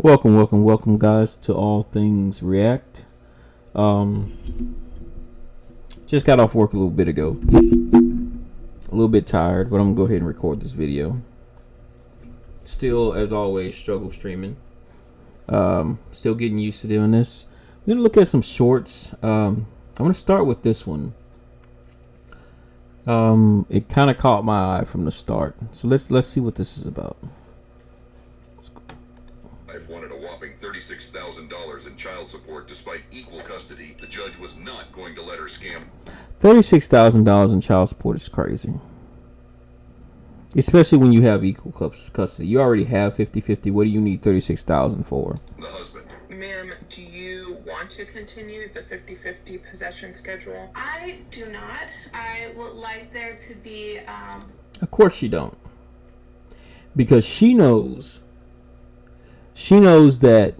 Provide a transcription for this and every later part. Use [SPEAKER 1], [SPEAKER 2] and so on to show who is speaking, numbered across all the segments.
[SPEAKER 1] Welcome, guys, to All Things React. Um, just got off work a little bit ago. A little bit tired, but I'm gonna go ahead and record this video. Still, as always, struggle streaming. Still getting used to doing this. We're gonna look at some shorts. I'm gonna start with this one. It kind of caught my eye from the start, so let's see what this is about.
[SPEAKER 2] Wife wanted a whopping $36,000 in child support despite equal custody. The judge was not going to let her scam.
[SPEAKER 1] $36,000 in child support is crazy. Especially when you have equal custody. You already have 50-50. What do you need $36,000 for?
[SPEAKER 2] The husband.
[SPEAKER 3] Ma'am, do you want to continue the 50-50 possession schedule?
[SPEAKER 4] I do not. I would like there to be,
[SPEAKER 1] Of course you don't. Because she knows that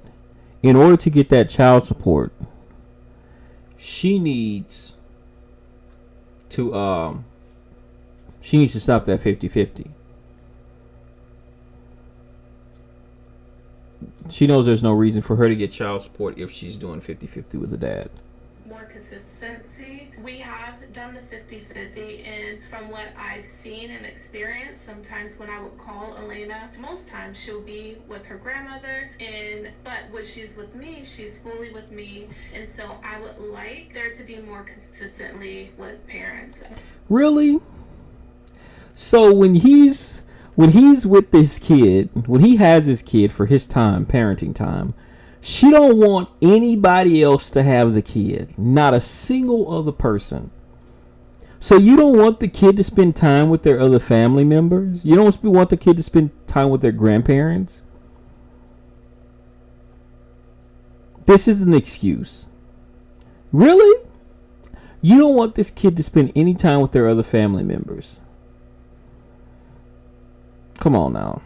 [SPEAKER 1] in order to get that child support, she needs to stop that 50-50. She knows there's no reason for her to get child support if she's doing 50-50 with the dad.
[SPEAKER 4] more consistency. We have done the 50-50, and from what I've seen and experienced, sometimes when I would call Elena, most times she'll be with her grandmother, but when she's with me, she's fully with me, and so I would like there to be more consistently with parents.
[SPEAKER 1] Really? So when he's with this kid, when he has his kid for his time, parenting time, she don't want anybody else to have the kid. Not a single other person. So you don't want the kid to spend time with their other family members? You don't want the kid to spend time with their grandparents? This is an excuse. Really? You don't want this kid to spend any time with their other family members? Come on now.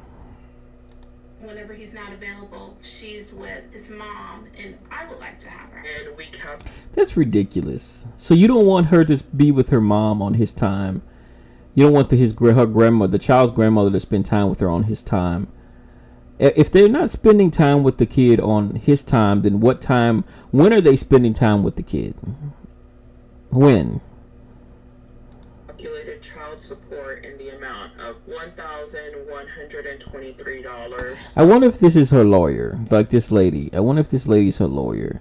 [SPEAKER 4] Whenever he's not available, she's with his mom, and I would like to have her.
[SPEAKER 3] And we count.
[SPEAKER 1] That's ridiculous. So you don't want her to be with her mom on his time. You don't want her grandmother, the child's grandmother, to spend time with her on his time. If they're not spending time with the kid on his time, then when are they spending time with the kid? When?
[SPEAKER 3] Calculated child support in the amount of $1,123
[SPEAKER 1] I wonder if this is her lawyer, like this lady. I wonder if this lady's her lawyer.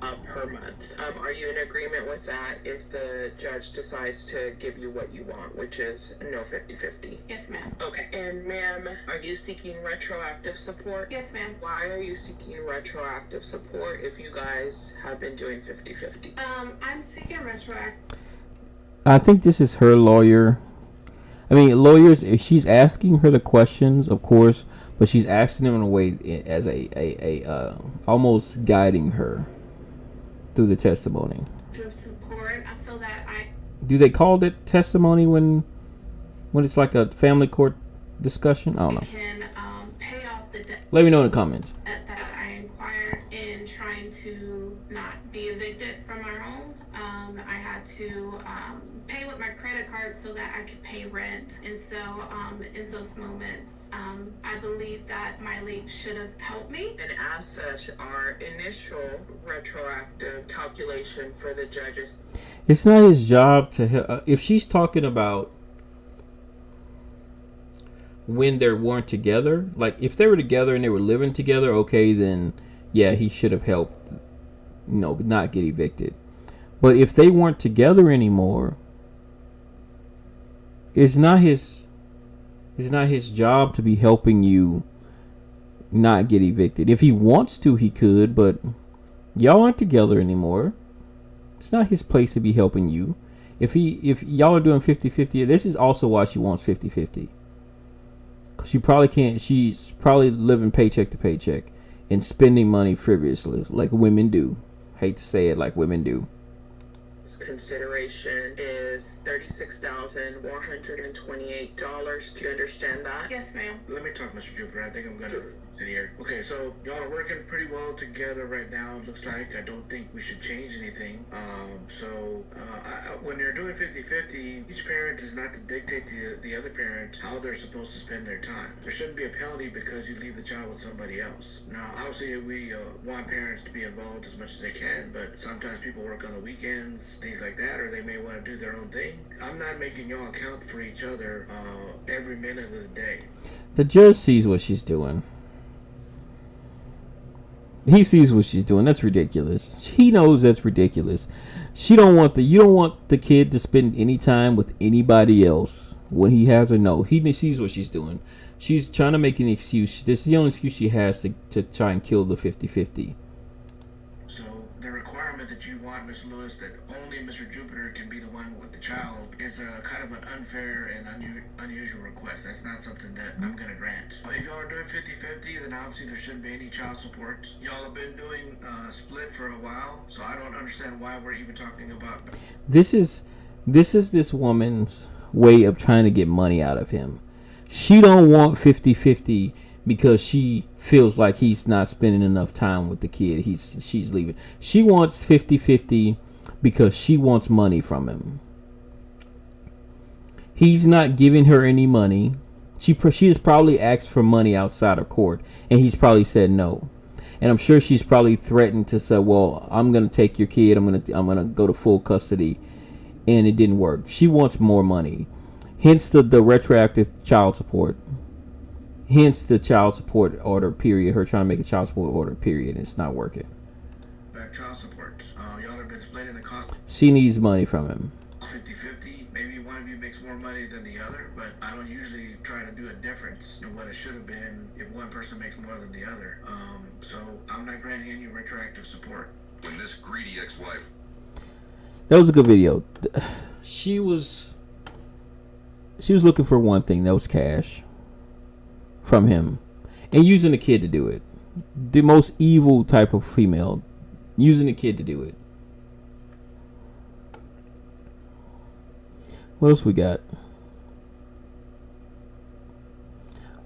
[SPEAKER 3] Per month. Are you in agreement with that if the judge decides to give you what you want, which is no 50-50?
[SPEAKER 4] Yes, ma'am.
[SPEAKER 3] Okay. And ma'am, are you seeking retroactive support?
[SPEAKER 4] Yes, ma'am.
[SPEAKER 3] Why are you seeking retroactive support if you guys have been doing 50-50?
[SPEAKER 4] I'm seeking retroactive.
[SPEAKER 1] I think this is her lawyer. I mean, lawyers, if she's asking her the questions, of course, but she's asking them in a way as almost guiding her through the testimony.
[SPEAKER 4] Support so that I
[SPEAKER 1] Do they call it testimony when it's like a family court discussion? I don't know.
[SPEAKER 4] can pay off the debt
[SPEAKER 1] Let me know in the comments.
[SPEAKER 4] that I inquired in trying to not be evicted from our home. I had to pay with my credit card so that I could pay rent. And so in those moments, I believe that my leap should have helped me.
[SPEAKER 3] And as such, our initial retroactive calculation for the judges.
[SPEAKER 1] It's not his job to help. If she's talking about when they weren't together, like if they were together and they were living together, okay, then yeah, he should have helped, not get evicted. But if they weren't together anymore, it's not his job to be helping you not get evicted. If he wants to, he could, but y'all aren't together anymore. It's not his place to be helping you. If y'all are doing 50-50, this is also why she wants 50-50. Cause she probably can't. She's probably living paycheck to paycheck and spending money frivolously, like women do. Hate to say it, like women do.
[SPEAKER 3] consideration is $36,428. Do you understand that?
[SPEAKER 4] Yes, ma'am.
[SPEAKER 5] Let me talk, Mr. Jupiter. I think I'm gonna sit here. Okay, so y'all are working pretty well together right now. It looks like. I don't think we should change anything. When you're doing 50-50, each parent is not to dictate to the other parent how they're supposed to spend their time. There shouldn't be a penalty because you leave the child with somebody else. Now, obviously, we want parents to be involved as much as they can, but sometimes people work on the weekends, things like that, or they may want to do their own thing. I'm not making y'all account for each other every minute of the day.
[SPEAKER 1] The judge sees what she's doing. He sees what she's doing. That's ridiculous. He knows that's ridiculous. You don't want the kid to spend any time with anybody else when he has her. No, he sees what she's doing. She's trying to make an excuse. This is the only excuse she has to try and kill the 50-50.
[SPEAKER 5] So the requirement that you want, Miss Lewis, that only Mr. Jupiter can be the one with the child is a kind of an unfair and unusual request. That's not something that I'm going to grant. If y'all are doing 50-50, then obviously there shouldn't be any child support. Y'all have been doing split for a while, so I don't understand why we're even talking about.
[SPEAKER 1] This is this woman's way of trying to get money out of him. She don't want 50-50 because she feels like he's not spending enough time with the kid. She's leaving. She wants 50-50 because she wants money from him. He's not giving her any money. She has probably asked for money outside of court, and he's probably said no. And I'm sure she's probably threatened to say, "Well, I'm gonna take your kid. I'm gonna go to full custody," and it didn't work. She wants more money, hence the retroactive child support. Hence the child support order period. Her trying to make a child support order period, and it's not working.
[SPEAKER 5] Back child support. Y'all have been splitting the cost.
[SPEAKER 1] She needs money from him.
[SPEAKER 5] 50-50. Maybe one of you makes more money than the other, but I don't usually try to do a difference in what it should have been if one person makes more than the other. So I'm not granting any retroactive support.
[SPEAKER 2] When this greedy ex-wife...
[SPEAKER 1] That was a good video. She was looking for one thing. That was cash from him, and using the kid to do it. The most evil type of female, using the kid to do it. What else we got?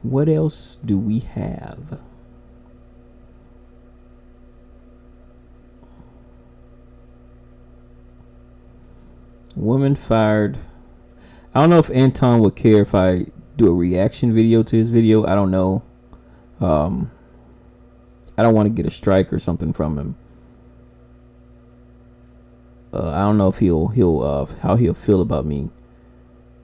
[SPEAKER 1] What else do we have? Woman fired. I don't know if Anton would care if I do a reaction video to his video. I don't know. I don't want to get a strike or something from him. I don't know if how he'll feel about me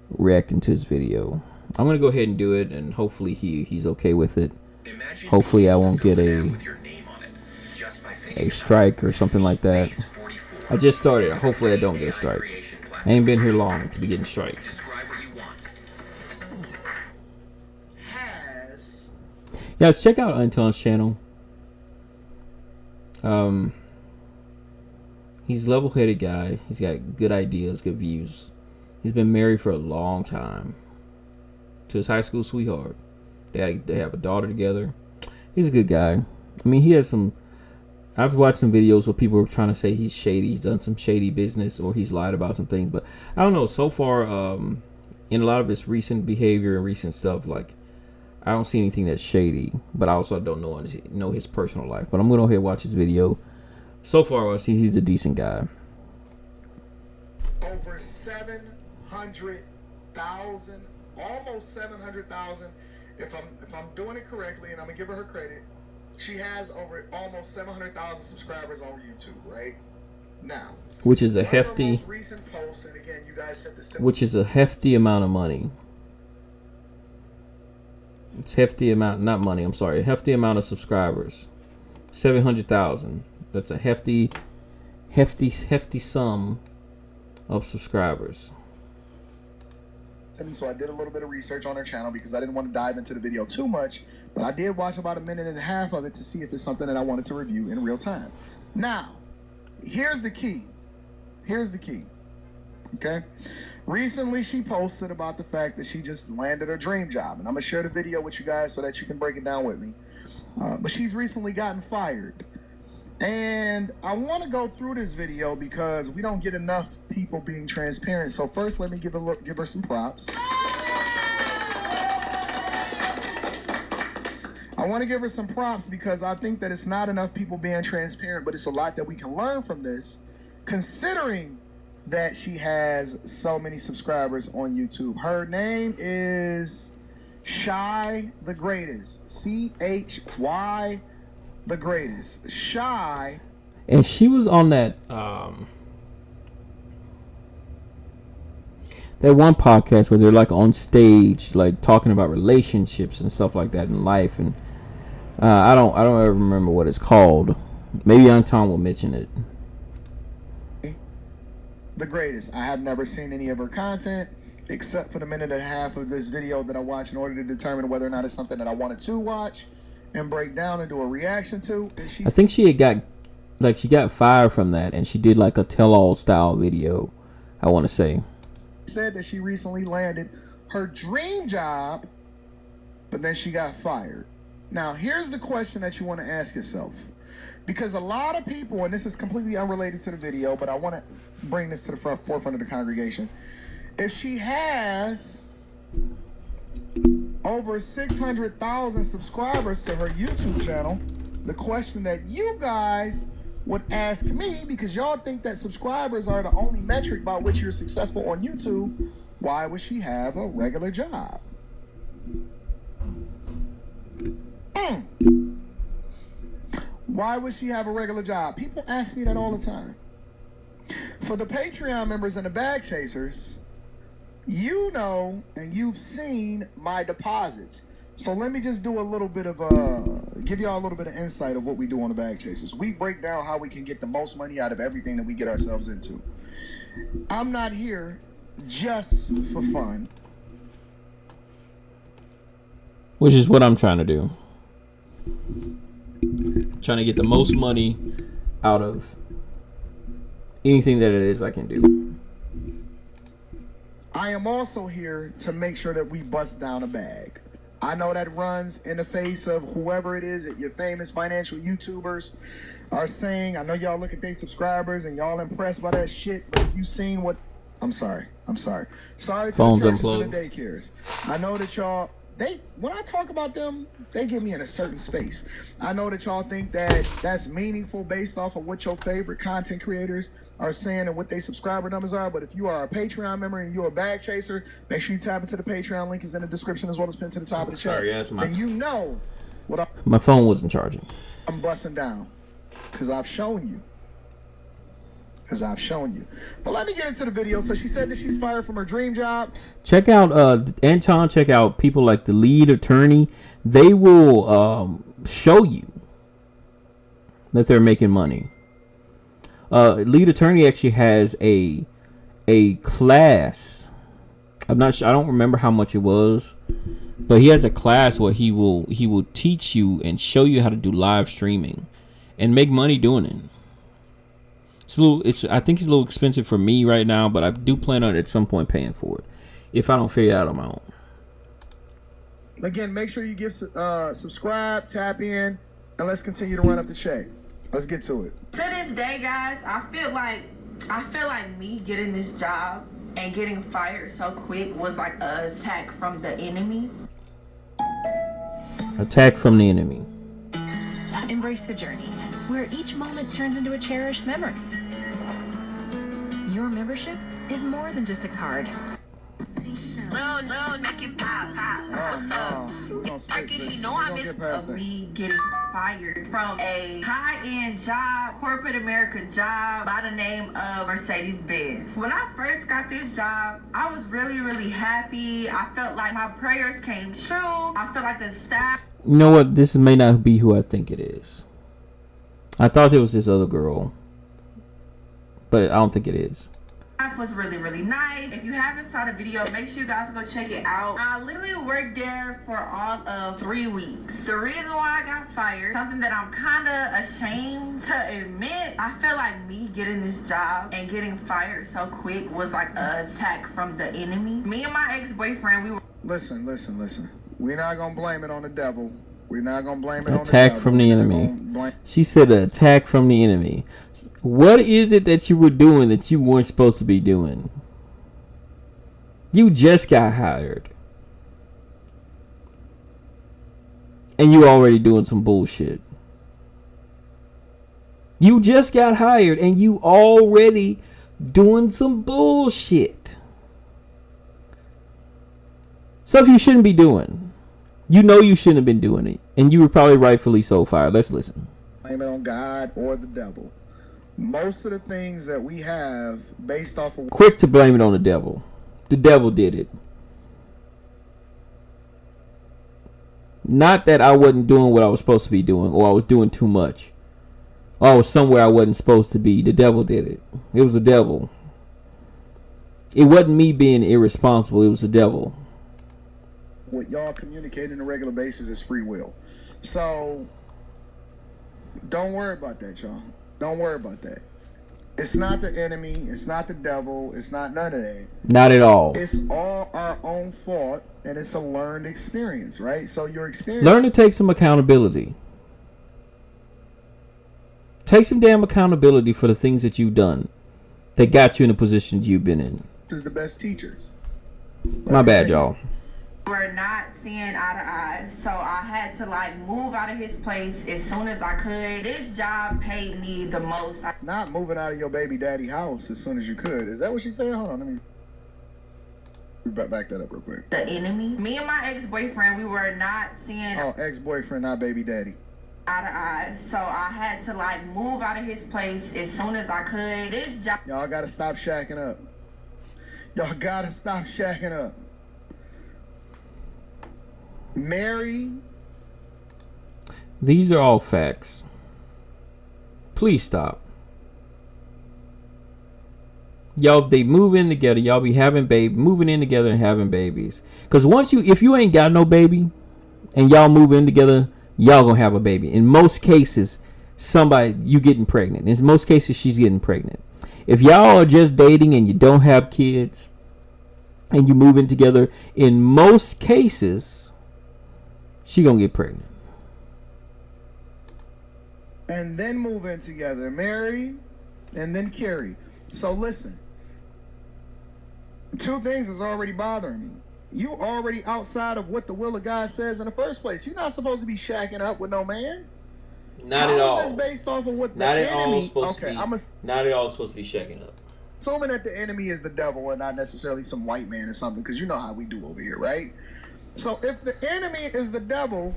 [SPEAKER 1] reacting to his video. I'm gonna go ahead and do it, and hopefully he's okay with it. Hopefully I won't get a strike or something like that. I just started. Hopefully I don't get a strike. I ain't been here long to be getting strikes. Guys, check out Anton's channel. He's a level-headed guy. He's got good ideas, good views. He's been married for a long time to his high school sweetheart. They have a daughter together. He's a good guy. I mean, he has some... I've watched some videos where people are trying to say he's shady. He's done some shady business, or he's lied about some things. But I don't know. So far, in a lot of his recent behavior and recent stuff, like, I don't see anything that's shady. But I also don't know his personal life. But I'm going to go ahead and watch his video. So far, I see he's a decent guy.
[SPEAKER 6] Over 700,000, almost 700,000. If I'm doing it correctly, and I'm gonna give her credit, she has over almost 700,000 subscribers on YouTube, right? Now,
[SPEAKER 1] which is a hefty,
[SPEAKER 6] most recent posts, and again, you guys said the
[SPEAKER 1] which is a hefty amount of money. It's hefty amount, not money. I'm sorry, a hefty amount of subscribers. 700,000. That's a hefty sum of subscribers.
[SPEAKER 6] So I did a little bit of research on her channel because I didn't want to dive into the video too much, but I did watch about 1.5 minutes of it to see if it's something that I wanted to review in real time. Now, here's the key. Okay? Recently, she posted about the fact that she just landed her dream job, and I'm going to share the video with you guys so that you can break it down with me. But she's recently gotten fired. And I want to go through this video because we don't get enough people being transparent. So first, let me give her some props. I want to give her some props because I think that it's not enough people being transparent, but it's a lot that we can learn from this, considering that she has so many subscribers on YouTube. Her name is Shy the Greatest. CHY the Greatest. Shy.
[SPEAKER 1] And she was on that that one podcast where they're like on stage, like talking about relationships and stuff like that in life. And I don't ever remember what it's called. Maybe Young Tom will mention it.
[SPEAKER 6] The Greatest. I have never seen any of her content except for the minute and a half of this video that I watched in order to determine whether or not it's something that I wanted to watch and break down and do a reaction to. And
[SPEAKER 1] I think she got fired from that, and she did like a tell-all style video, I want to say.
[SPEAKER 6] Said that she recently landed her dream job, but then she got fired. Now, here's the question that you want to ask yourself. Because a lot of people, and this is completely unrelated to the video, but I want to bring this to the forefront of the congregation. If she has over 600,000 subscribers to her YouTube channel, the question that you guys would ask me, because y'all think that subscribers are the only metric by which you're successful on YouTube, why would she have a regular job? Why would she have a regular job? People ask me that all the time. For the Patreon members and the bag chasers, you know and you've seen my deposits. So let me just do a little bit of give y'all a little bit of insight of what we do on the bag chasers. We break down how we can get the most money out of everything that we get ourselves into. I'm not here just for fun.
[SPEAKER 1] Which is what I'm trying to do. Trying to get the most money out of anything that it is I can do.
[SPEAKER 6] I am also here to make sure that we bust down a bag. I know that runs in the face of whoever it is that your famous financial YouTubers are saying. I know y'all look at their subscribers and y'all impressed by that shit, but you seen what... I'm sorry. Sorry to
[SPEAKER 1] Phones
[SPEAKER 6] the churches
[SPEAKER 1] unplugged.
[SPEAKER 6] and the daycares. I know that y'all... when I talk about them, they get me in a certain space. I know that y'all think that that's meaningful based off of what your favorite content creators are saying and what their subscriber numbers are. But if you are a Patreon member and you're a bag chaser, make sure you tap into the Patreon link is in the description as well as pinned to the top of the chat.
[SPEAKER 1] Sorry, yes,
[SPEAKER 6] and you know what
[SPEAKER 1] my phone wasn't charging.
[SPEAKER 6] I'm busting down because I've shown you. But let me get into the video. So she said that she's fired from her dream job.
[SPEAKER 1] Check out Anton. Check out people like the lead attorney. They will show you that they're making money. Lead attorney actually has a class. I'm not sure. I don't remember how much it was, but he has a class where he will teach you and show you how to do live streaming and make money doing it. I think it's a little expensive for me right now, but I do plan on at some point paying for it if I don't figure it out on my own.
[SPEAKER 6] Again, make sure you give subscribe, tap in, and let's continue to run up the check. Let's get to it.
[SPEAKER 7] To this day, guys, I feel like me getting this job and getting fired so quick was like an attack from the enemy.
[SPEAKER 1] Attack from the enemy.
[SPEAKER 8] Embrace the journey, where each moment turns into a cherished memory. Your membership is more than just a card.
[SPEAKER 7] No, make it pop. What's up? You know I miss me getting fired from a high-end job, corporate America job by the name of Mercedes-Benz. When I first got this job, I was really, really happy. I felt like my prayers came true. I felt like the staff...
[SPEAKER 1] You know what? This may not be who I think it is. I thought it was this other girl, but I don't think it is.
[SPEAKER 7] Was really, really nice. If you haven't saw the video, make sure you guys go check it out. I literally worked there for all of 3 weeks. The reason why I got fired, something that I'm kind of ashamed to admit, I feel like me getting this job and getting fired so quick was like an attack from the enemy. Me and my ex-boyfriend, we were...
[SPEAKER 6] Listen. We're not going to blame it on the devil. We're not gonna blame it on the
[SPEAKER 1] Attack
[SPEAKER 6] devil.
[SPEAKER 1] from the
[SPEAKER 6] We're not
[SPEAKER 1] enemy.
[SPEAKER 6] gonna blame-
[SPEAKER 1] She said an attack from the enemy. What is it that you were doing that you weren't supposed to be doing? You just got hired. And you already doing some bullshit. You just got hired and you already doing some bullshit. Stuff you shouldn't be doing. You know you shouldn't have been doing it. And you were probably rightfully so fired. Let's listen.
[SPEAKER 6] Blame it on God or the devil. Most of the things that we have based off of
[SPEAKER 1] Quick to blame it on the devil. The devil did it. Not that I wasn't doing what I was supposed to be doing, or I was doing too much, or I was somewhere I wasn't supposed to be. The devil did it. It was the devil. It wasn't me being irresponsible. It was the devil.
[SPEAKER 6] what y'all communicate on a regular basis is free will. So don't worry about that, y'all. Don't worry about that. It's not the enemy. It's not the devil. It's not none of that.
[SPEAKER 1] Not at all.
[SPEAKER 6] It's all our own fault, and it's a learned experience, right? So your experience.
[SPEAKER 1] Learn to take some accountability. Take some damn accountability for the things that you've done that got you in the position you've been in.
[SPEAKER 6] Is the best teachers.
[SPEAKER 1] My bad, y'all.
[SPEAKER 7] We're not seeing eye to eye, so I had to like move out of his place as soon as I could. This job paid me the most.
[SPEAKER 6] Not moving out of your baby daddy house as soon as you could. Is that what she said? Hold on, let me back that up real quick.
[SPEAKER 7] The enemy. Me and my ex-boyfriend, we were not seeing
[SPEAKER 6] ex-boyfriend, not baby daddy.
[SPEAKER 7] eye to eye, so I had to like move out of his place as soon as I could. This job.
[SPEAKER 6] Y'all gotta stop shacking up. Y'all gotta stop shacking up. Mary.
[SPEAKER 1] These are all facts. Please stop. Y'all, they move in together. Y'all be moving in together and having babies. Cause if you ain't got no baby, and y'all move in together, y'all gonna have a baby. In most cases, you getting pregnant. In most cases, she's getting pregnant. If y'all are just dating and you don't have kids, and you move in together, in most cases, she gonna get pregnant.
[SPEAKER 6] And then move in together. Mary, and then Carrie. So listen. Two things is already bothering me. You already outside of what the will of God says in the first place. You're not supposed to be shacking up with no man.
[SPEAKER 1] Not at all.
[SPEAKER 6] How is this based off of what
[SPEAKER 1] Not
[SPEAKER 6] the
[SPEAKER 1] at all
[SPEAKER 6] enemy?
[SPEAKER 1] supposed to be. Not at all supposed to be shacking up.
[SPEAKER 6] Assuming that the enemy is the devil and not necessarily some white man or something, because you know how we do over here, right? So if the enemy is the devil,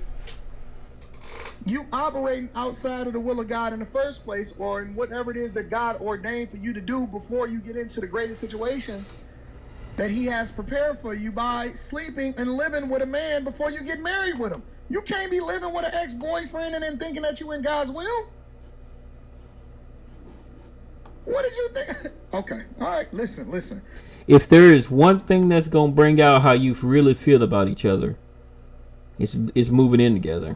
[SPEAKER 6] you operating outside of the will of God in the first place, or in whatever it is that God ordained for you to do before you get into the greatest situations that he has prepared for you by sleeping and living with a man before you get married with him. You can't be living with an ex-boyfriend and then thinking that you in God's will. What did you think? Okay, all right, listen.
[SPEAKER 1] If there is one thing that's gonna bring out how you really feel about each other, it's moving in together.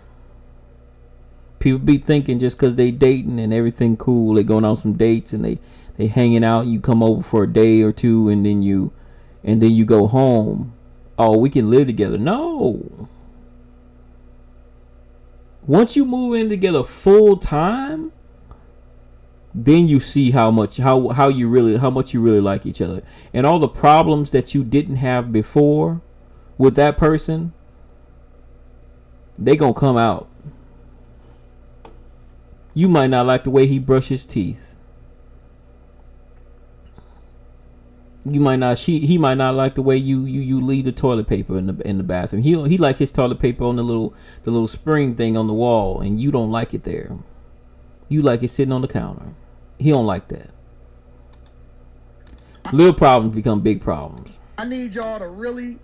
[SPEAKER 1] People be thinking just because they dating and everything cool, they going on some dates and they hanging out. You come over for a day or two and then you go home. Oh, we can live together. No. Once you move in together full time, then you see how much you really like each other, and all the problems that you didn't have before with that person, they gonna come out. You might not like the way he brushes teeth. He might not like the way you leave the toilet paper in the bathroom. He like his toilet paper on the little spring thing on the wall, and you don't like it there. You like it sitting on the counter. He don't like that. Little problems become big problems.
[SPEAKER 6] I need y'all to really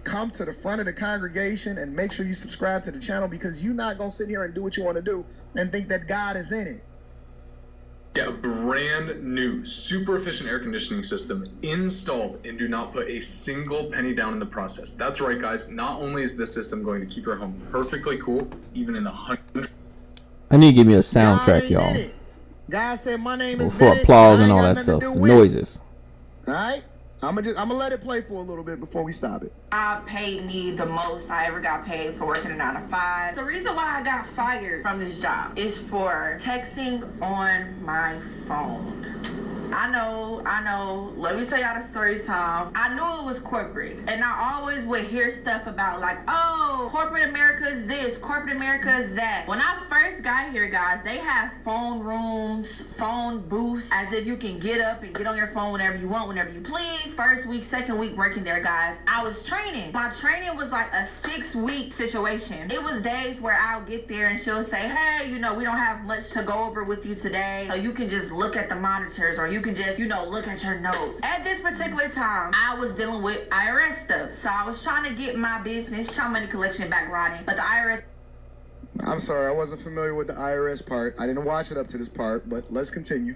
[SPEAKER 6] come to the front of the congregation and make sure you subscribe to the channel, because you're not going to sit here and do what you want to do and think that God is in it.
[SPEAKER 9] Get a brand new, super efficient air conditioning system installed and do not put a single penny down in the process. That's right, guys. Not only is this system going to keep your home perfectly cool, even in the 100.
[SPEAKER 1] I need to give me a soundtrack, y'all.
[SPEAKER 6] God said my name is
[SPEAKER 1] for applause and all that stuff. Noises.
[SPEAKER 6] All right? I'm gonna let it play for a little bit before we stop it.
[SPEAKER 7] I paid me the most I ever got paid for working a 9 to 5. The reason why I got fired from this job is for texting on my phone. I know. Let me tell y'all the story time. I knew it was corporate. And I always would hear stuff about like, oh, corporate America is this, corporate America is that. When I first got here, guys, they have phone rooms, phone booths, as if you can get up and get on your phone whenever you want, whenever you please. First week, second week working there, guys, I was training. My training was like a 6-week situation. It was days where I'll get there and she'll say, hey, we don't have much to go over with you today. So you can just look at the monitors, or you can just, look at your notes. At this particular time, I was dealing with IRS stuff. So I was trying to get my business, child money collection back running. But the IRS...
[SPEAKER 6] I'm sorry, I wasn't familiar with the IRS part. I didn't watch it up to this part, but let's continue.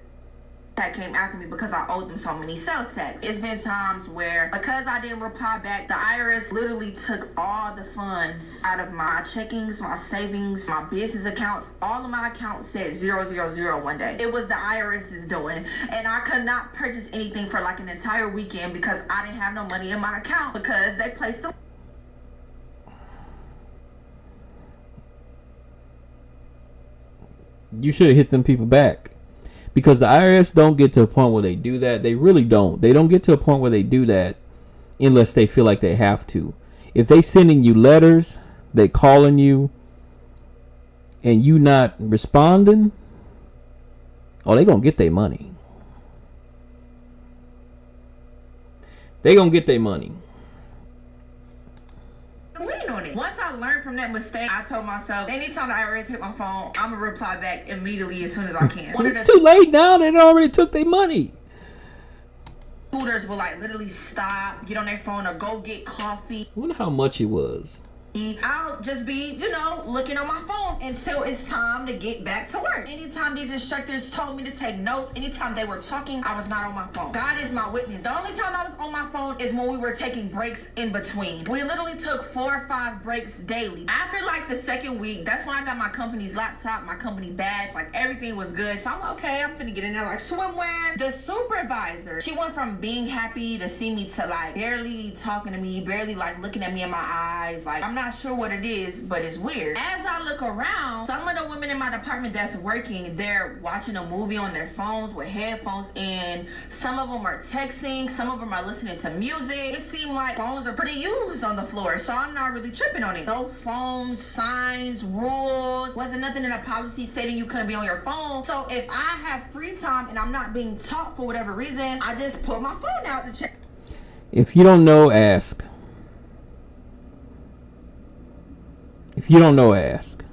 [SPEAKER 7] That came after me because I owed them so many sales tax. It's been times where, because I didn't reply back, the IRS literally took all the funds out of my checkings, my savings, my business accounts. All of my accounts said 000 one day. It was the IRS's doing, and I could not purchase anything for like an entire weekend because I didn't have no money in my account because they placed the...
[SPEAKER 1] You should have hit them people back. Because the IRS don't get to a point where they do that. They really don't. They don't get to a point where they do that unless they feel like they have to. If they sending you letters, they calling you, and you not responding, oh, they gonna get their money. They gonna get their money.
[SPEAKER 7] Once I learned from that mistake, I told myself, anytime the IRS hit my phone, I'm going to reply back immediately as soon as I can.
[SPEAKER 1] It's too late now. They already took their money.
[SPEAKER 7] Tutors will like literally stop, get on their phone, or go get coffee.
[SPEAKER 1] I wonder how much it was.
[SPEAKER 7] I'll just be, looking on my phone until it's time to get back to work. Anytime these instructors told me to take notes, anytime they were talking, I was not on my phone. God is my witness. The only time I was on my phone is when we were taking breaks in between. We literally took 4 or 5 breaks daily. After like the second week, that's when I got my company's laptop, my company badge, like everything was good. So I'm like, okay, I'm finna get in there like swimwear. The supervisor, she went from being happy to see me to like barely talking to me, barely like looking at me in my eyes. Like, I'm not sure what it is, but it's weird. As I look around, some of the women in my department that's working, they're watching a movie on their phones with headphones in. Some of them are texting, some of them are listening to music. It seemed like phones are pretty used on the floor, so I'm not really tripping on it. No phones, signs, rules. Wasn't nothing in a policy stating you couldn't be on your phone. So if I have free time and I'm not being taught for whatever reason, I just pull my phone out to check.
[SPEAKER 1] If you don't know, ask. If you don't know, ask.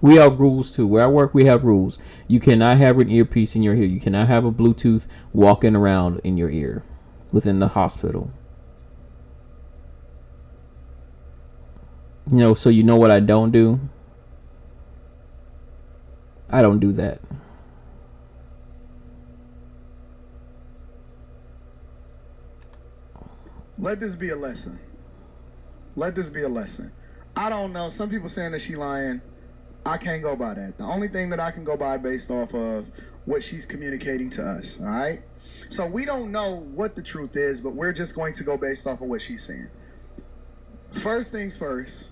[SPEAKER 1] We have rules too. Where I work, we have rules. You cannot have an earpiece in your ear. You cannot have a Bluetooth walking around in your ear within the hospital. So you know what I don't do? I don't do that.
[SPEAKER 6] Let this be a lesson. Let this be a lesson. I don't know. Some people saying that she lying. I can't go by that. The only thing that I can go by based off of what she's communicating to us. All right. So we don't know what the truth is, but we're just going to go based off of what she's saying. First things first.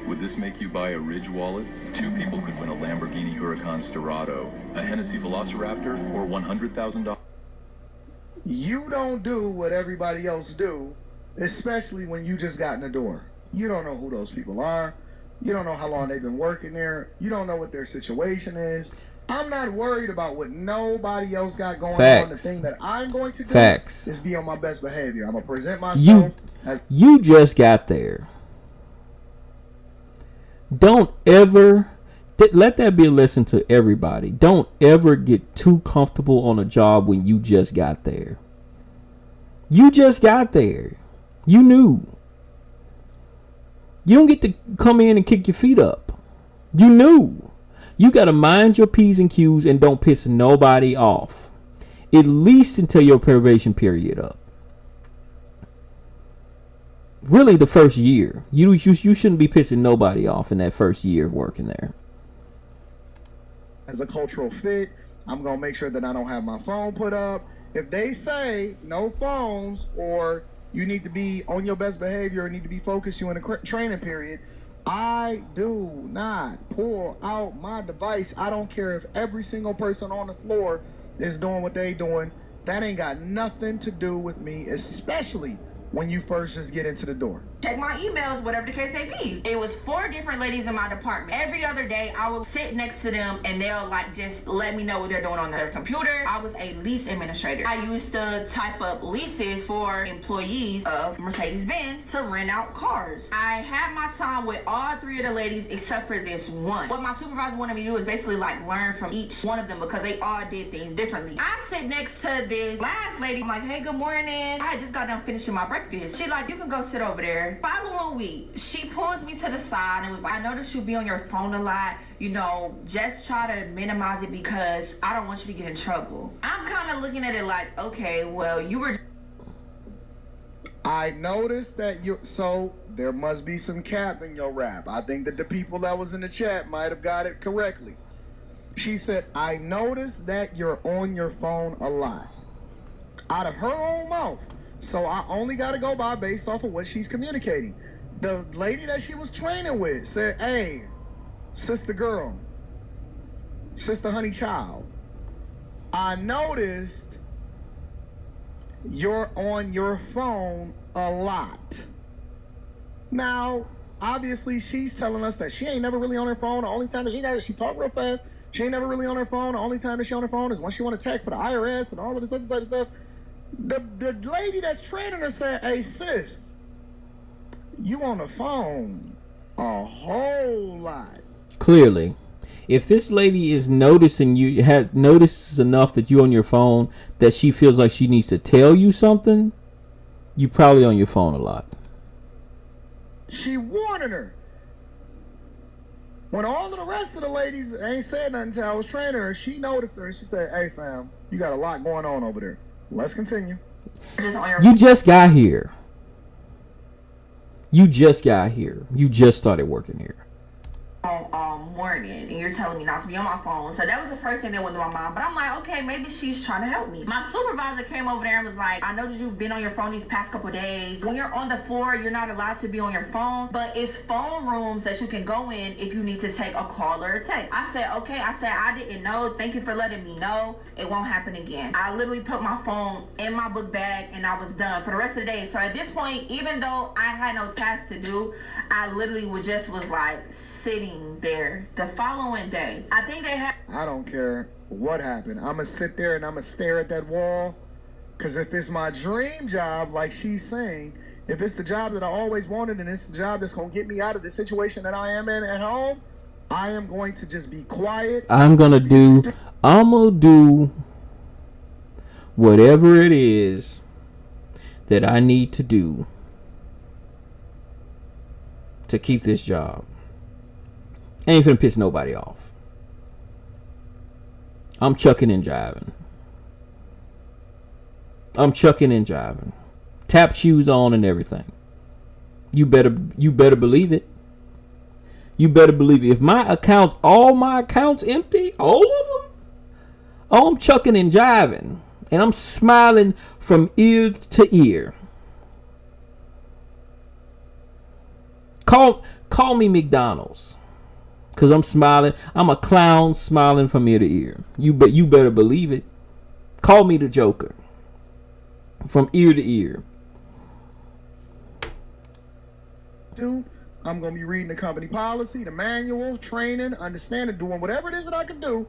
[SPEAKER 10] Would this make you buy a Ridge wallet? 2 people could win a Lamborghini Huracan Storado, a Hennessy Velociraptor, or $100,000.
[SPEAKER 6] You don't do what everybody else do, especially when you just got in the door. You don't know who those people are. You don't know how long they've been working there. You don't know what their situation is. I'm not worried about what nobody else got going on. The thing that I'm going to do is be on my best behavior. I'm going to present myself as...
[SPEAKER 1] You just got there. Don't ever... Let that be a lesson to everybody. Don't ever get too comfortable on a job when you just got there. You just got there. You knew. You don't get to come in and kick your feet up. You knew. You got to mind your P's and Q's and don't piss nobody off. At least until your probation period up. Really, the first year. You shouldn't be pissing nobody off in that first year of working there.
[SPEAKER 6] As a cultural fit, I'm going to make sure that I don't have my phone put up. If they say no phones or you need to be on your best behavior or need to be focused, you in a training period, I do not pull out my device. I don't care if every single person on the floor is doing what they doing. That ain't got nothing to do with me, especially when you first just get into the door.
[SPEAKER 7] Check my emails, whatever the case may be. It was 4 different ladies in my department. Every other day, I would sit next to them and they'll like just let me know what they're doing on their computer. I was a lease administrator. I used to type up leases for employees of Mercedes-Benz to rent out cars. I had my time with all 3 of the ladies except for this one. What my supervisor wanted me to do is basically like learn from each one of them because they all did things differently. I sit next to this last lady. I'm like, hey, good morning. I had just got done finishing my breakfast. She like, you can go sit over there. Following week, she pulls me to the side and was like, I noticed you be on your phone a lot. You know, just try to minimize it because I don't want you to get in trouble. I'm kind of looking at it like, okay, well, you were...
[SPEAKER 6] I noticed that so there must be some cap in your rap. I think that the people that was in the chat might have got it correctly. She said, I noticed that you're on your phone a lot. Out of her own mouth. So I only got to go by based off of what she's communicating. The lady that she was training with said, hey, sister girl, sister honey child, I noticed you're on your phone a lot. Now, obviously, she's telling us that she ain't never really on her phone. The only time that she talk real fast. She ain't never really on her phone. The only time that she on her phone is when she want to text for the IRS and all of this other type of stuff. The lady that's training her said, hey, sis, you on the phone a whole lot.
[SPEAKER 1] Clearly, if this lady is noticing you, notices enough that you on your phone that she feels like she needs to tell you something, you probably on your phone a lot.
[SPEAKER 6] She warning her. When all of the rest of the ladies ain't said nothing until I was training her, she noticed her and she said, hey, fam, you got a lot going on over there. Let's continue.
[SPEAKER 1] You just got here. You just got here. You just started working here.
[SPEAKER 7] Morning, and you're telling me not to be on my phone. So that was the first thing that went to my mind. But I'm like, okay, maybe she's trying to help me. My supervisor came over there and was like, I know that you've been on your phone these past couple days. When you're on the floor, you're not allowed to be on your phone, but it's phone rooms that you can go in if you need to take a call or a text. I said, okay. I said, I didn't know. Thank you for letting me know. It won't happen again. I literally put my phone in my book bag and I was done for the rest of the day. So at this point, even though I had no tasks to do, I literally was like sitting there. The following day, I think they had...
[SPEAKER 6] I don't care what happened. I'm going to sit there and I'm going to stare at that wall. Because if it's my dream job, like she's saying, if it's the job that I always wanted and it's the job that's going to get me out of the situation that I am in at home, I am going to just be quiet. I'm going to
[SPEAKER 1] do whatever it is that I need to do to keep this job. I ain't finna piss nobody off. I'm chucking and jiving. Tap shoes on and everything. You better believe it. You better believe it. If my accounts, all my accounts empty, all of them, oh, I'm chucking and jiving. And I'm smiling from ear to ear. Call me McDonald's. Because I'm smiling. I'm a clown smiling from ear to ear. You better believe it. Call me the Joker. From ear to ear.
[SPEAKER 6] Dude, I'm going to be reading the company policy, the manual, training, understanding, doing whatever it is that I can do.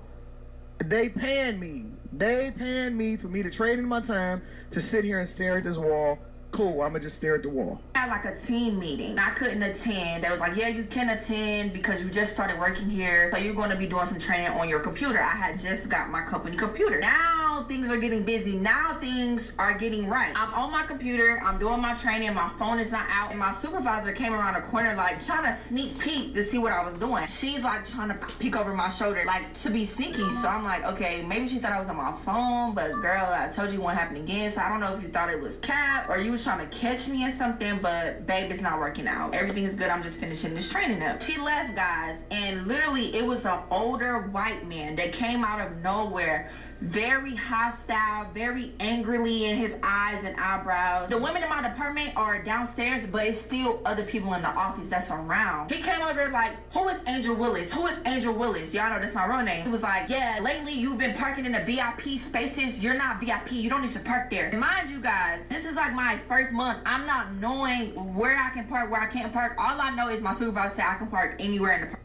[SPEAKER 6] They paying me. They paying me for me to trade in my time to sit here and stare at this wall. Cool, I'm gonna just stare at the wall.
[SPEAKER 7] I had like a team meeting. I couldn't attend. They was like, yeah, you can attend because you just started working here. So you're going to be doing some training on your computer. I had just got my company computer. Now now things are getting busy. Now things are getting right. I'm on my computer. I'm doing my training. My phone is not out. And my supervisor came around the corner like trying to sneak peek to see what I was doing. She's like trying to peek over my shoulder like to be sneaky. So I'm like, okay, maybe she thought I was on my phone. But girl, I told you it won't happen again. So I don't know if you thought it was cap or you was trying to catch me in something. But babe, it's not working out. Everything is good. I'm just finishing this training up. She left, guys. And literally it was an older white man that came out of nowhere, very hostile, very angrily in his eyes and eyebrows. The women in my department are downstairs, but it's still other people in the office that's around. He came over there like, who is Angel Willis? Who is Angel Willis? Y'all know that's my real name. He was like, yeah, lately you've been parking in the VIP spaces. You're not VIP. You don't need to park there. And mind you guys, this is like my first month. I'm not knowing where I can park, where I can't park. All I know is my supervisor said I can park anywhere in the park.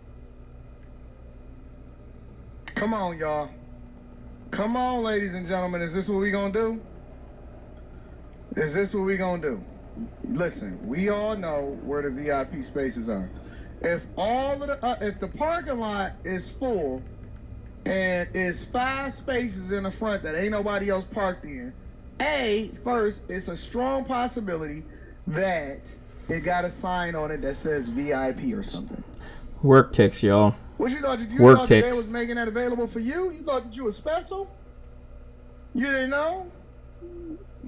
[SPEAKER 6] Come on, y'all. Come on, ladies and gentlemen. Is this what we gonna do? Is this what we gonna do? Listen, we all know where the VIP spaces are. If all of the if the parking lot is full and it's 5 spaces in the front that ain't nobody else parked in, first, it's a strong possibility that it got a sign on it that says VIP or something.
[SPEAKER 1] Work text, y'all.
[SPEAKER 6] What you thought? You
[SPEAKER 1] Work
[SPEAKER 6] thought that they
[SPEAKER 1] text.
[SPEAKER 6] was making that available for you? You thought that you was special? You didn't know?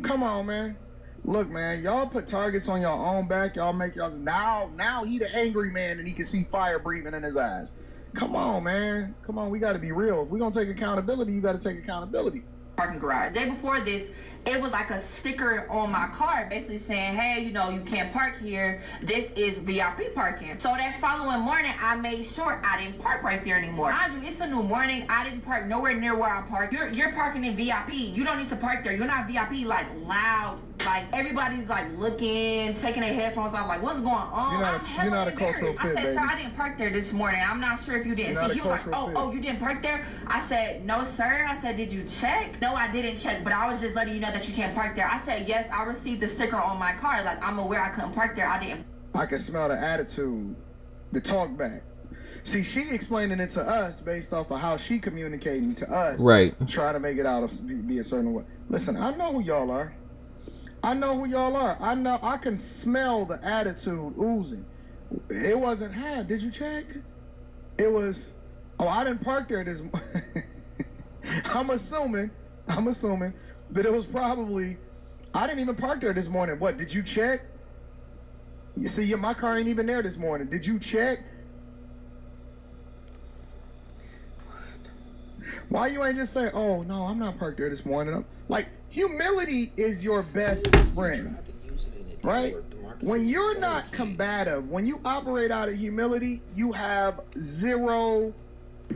[SPEAKER 6] Come on, man. Look, man, y'all put targets on your own back. Y'all make y'all now he the angry man and he can see fire breathing in his eyes. Come on, man. Come on, we got to be real. If we're gonna take accountability, you got to take accountability.
[SPEAKER 7] Parking garage. The day before this, it was like a sticker on my car basically saying, hey, you know, you can't park here. This is VIP parking. So that following morning, I made sure I didn't park right there anymore. Mind you, it's a new morning. I didn't park nowhere near where I parked. You're parking in VIP. You don't need to park there. You're not VIP, like loud. Like everybody's like looking, taking their headphones off, like what's going on?
[SPEAKER 6] You're not a cultural fit,
[SPEAKER 7] I said,
[SPEAKER 6] baby.
[SPEAKER 7] sir, I didn't park there this morning. I'm not sure if you didn't see. He was like, oh, you didn't park there? I said, no, sir. I said, did you check? No, I didn't check, but I was just letting you know that you can't park there. I said, yes, I received the sticker on my car. Like, I'm aware I couldn't park there. I didn't.
[SPEAKER 6] I can smell the attitude, the talk back. See, she explaining it to us based off of how she communicating to us.
[SPEAKER 1] Right.
[SPEAKER 6] Trying to make it out of be a certain way. Listen, I know who y'all are. I know who y'all are. I know. I can smell the attitude oozing. It wasn't, hey, did you check? It was, oh, I didn't park there this morning. I'm assuming, but it was probably, I didn't even park there this morning. What, did you check? You see, my car ain't even there this morning. Did you check? Why you ain't just say, oh, no, I'm not parked there this morning? Like, humility is your best friend, right? When you're not combative, when you operate out of humility, you have 0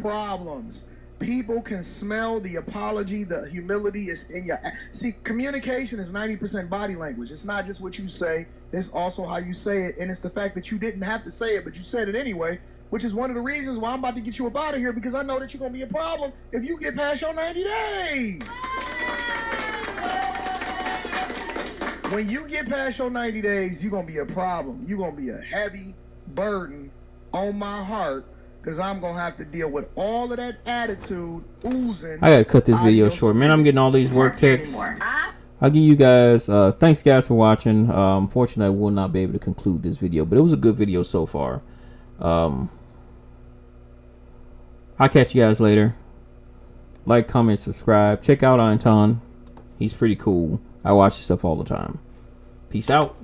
[SPEAKER 6] problems. People can smell the apology, the humility is in your... See, communication is 90% body language. It's not just what you say, it's also how you say it, and it's the fact that you didn't have to say it, but you said it anyway, which is one of the reasons why I'm about to get you up out of here, because I know that you're going to be a problem if you get past your 90 days. When you get past your 90 days, you're going to be a problem. You're going to be a heavy burden on my heart, because I'm going to have to deal with all of that attitude oozing.
[SPEAKER 1] I got to cut this video short, man. I'm getting all these work texts. I'll give you guys, thanks guys for watching. Unfortunately, I will not be able to conclude this video, but it was a good video so far. I'll catch you guys later. Like, comment, subscribe. Check out Anton. He's pretty cool. I watch his stuff all the time. Peace out.